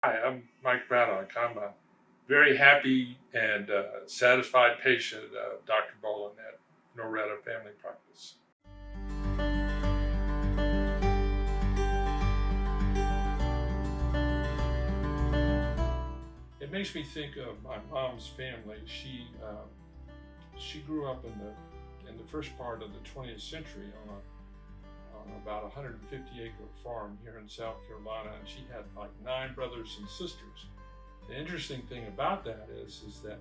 Hi, I'm Mike Braddock. I'm a very happy and satisfied patient of Dr. Bolin at Noreta Family Practice. It makes me think of my mom's family. She grew up in the first part of the 20th century on about a 150-acre farm here in South Carolina, and she had like 9 brothers and sisters. The interesting thing about that is that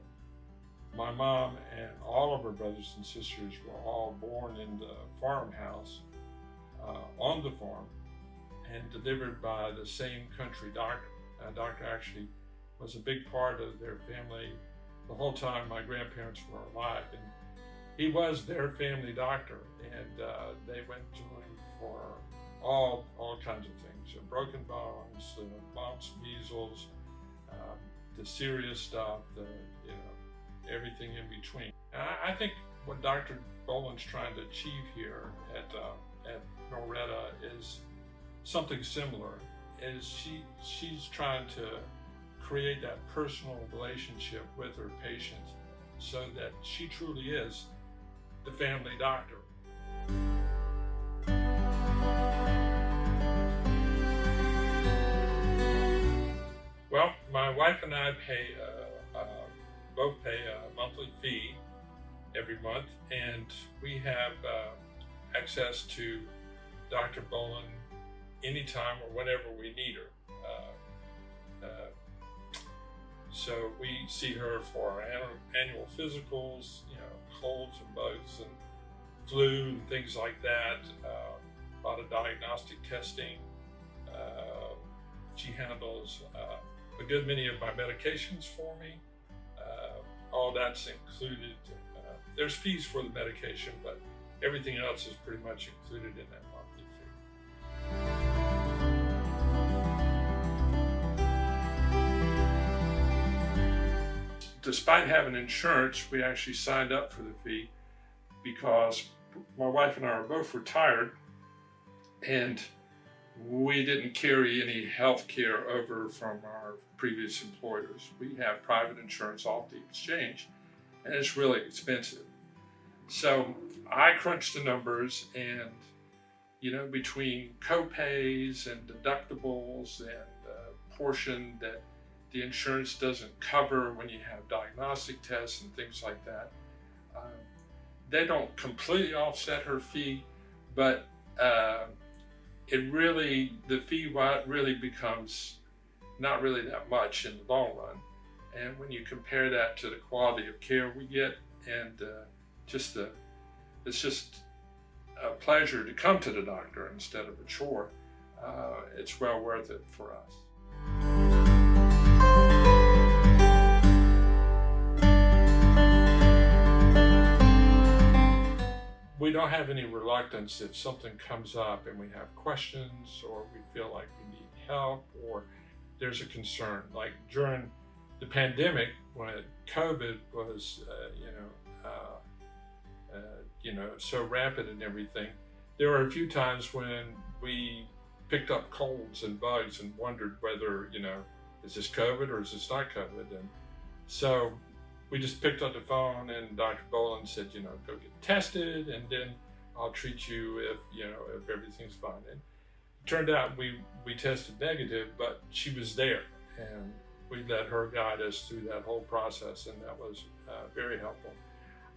my mom and all of her brothers and sisters were all born in the farmhouse on the farm and delivered by the same country doctor. Doctor actually was a big part of their family the whole time my grandparents were alive. And he was their family doctor, and they went to him for all kinds of things: broken bones, mumps, measles, the serious stuff, everything in between. And I think what Dr. Bolin's trying to achieve here at Noreta is something similar. Is she's trying to create that personal relationship with her patients so that she truly is the family doctor. Well, my wife and I both pay a monthly fee every month, and we have access to Dr. Bolin anytime or whenever we need her. So we see her for our annual physicals, colds and bugs and flu and things like that. A lot of diagnostic testing. She handles a good many of my medications for me. All that's included. There's fees for the medication, but everything else is pretty much included in that monthly fee. Despite having insurance, we actually signed up for the fee because my wife and I are both retired, and we didn't carry any health care over from our previous employers. We have private insurance off the exchange, and it's really expensive. So I crunched the numbers, and between co-pays and deductibles and the portion that the insurance doesn't cover when you have diagnostic tests and things like that, they don't completely offset her fee, but the fee really becomes not really that much in the long run. And when you compare that to the quality of care we get, and it's just a pleasure to come to the doctor instead of a chore, it's well worth it for us. We don't have any reluctance if something comes up and we have questions, or we feel like we need help, or there's a concern. Like during the pandemic, when COVID was, so rapid and everything, there were a few times when we picked up colds and bugs and wondered whether, is this COVID or is this not COVID? And so we just picked up the phone, and Dr. Bolin said, go get tested, and then I'll treat you if everything's fine. And it turned out we tested negative, but she was there, and we let her guide us through that whole process, and that was very helpful.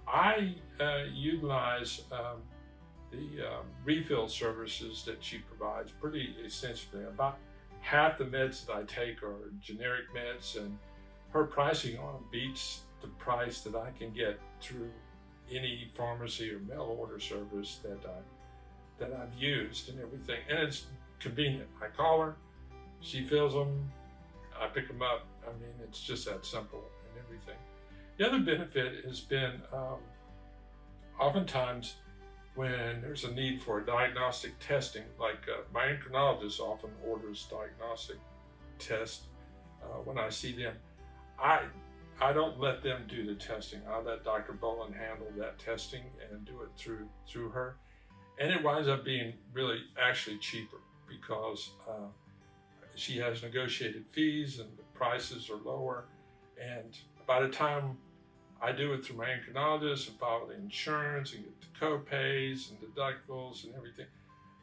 I utilize the refill services that she provides pretty extensively. About half the meds that I take are generic meds, and her pricing on them beats the price that I can get through any pharmacy or mail order service that I've used and everything. And it's convenient. I call her, she fills them, I pick them up. I mean, it's just that simple and everything. The other benefit has been oftentimes when there's a need for diagnostic testing, like my endocrinologist often orders diagnostic tests when I see them. I don't let them do the testing. I let Dr. Bolin handle that testing and do it through her. And it winds up being really actually cheaper because She has negotiated fees and the prices are lower. And by the time I do it through my endocrinologist and file the insurance and get the co-pays and deductibles and everything,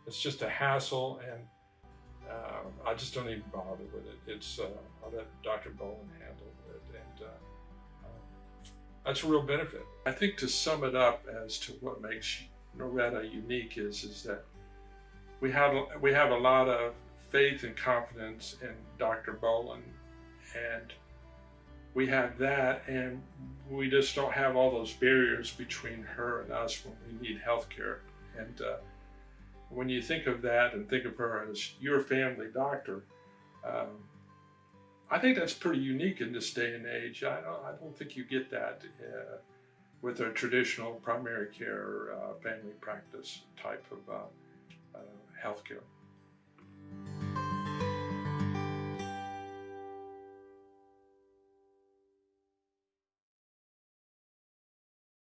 it's just a hassle, and I just don't even bother with it. I'll let Dr. Boland handle it, and that's a real benefit. I think to sum it up as to what makes Noreta unique is that we have a lot of faith and confidence in Dr. Boland, and we have that, and we just don't have all those barriers between her and us when we need health care. And when you think of that and think of her as your family doctor, I think that's pretty unique in this day and age. I don't think you get that with a traditional primary care family practice type of healthcare.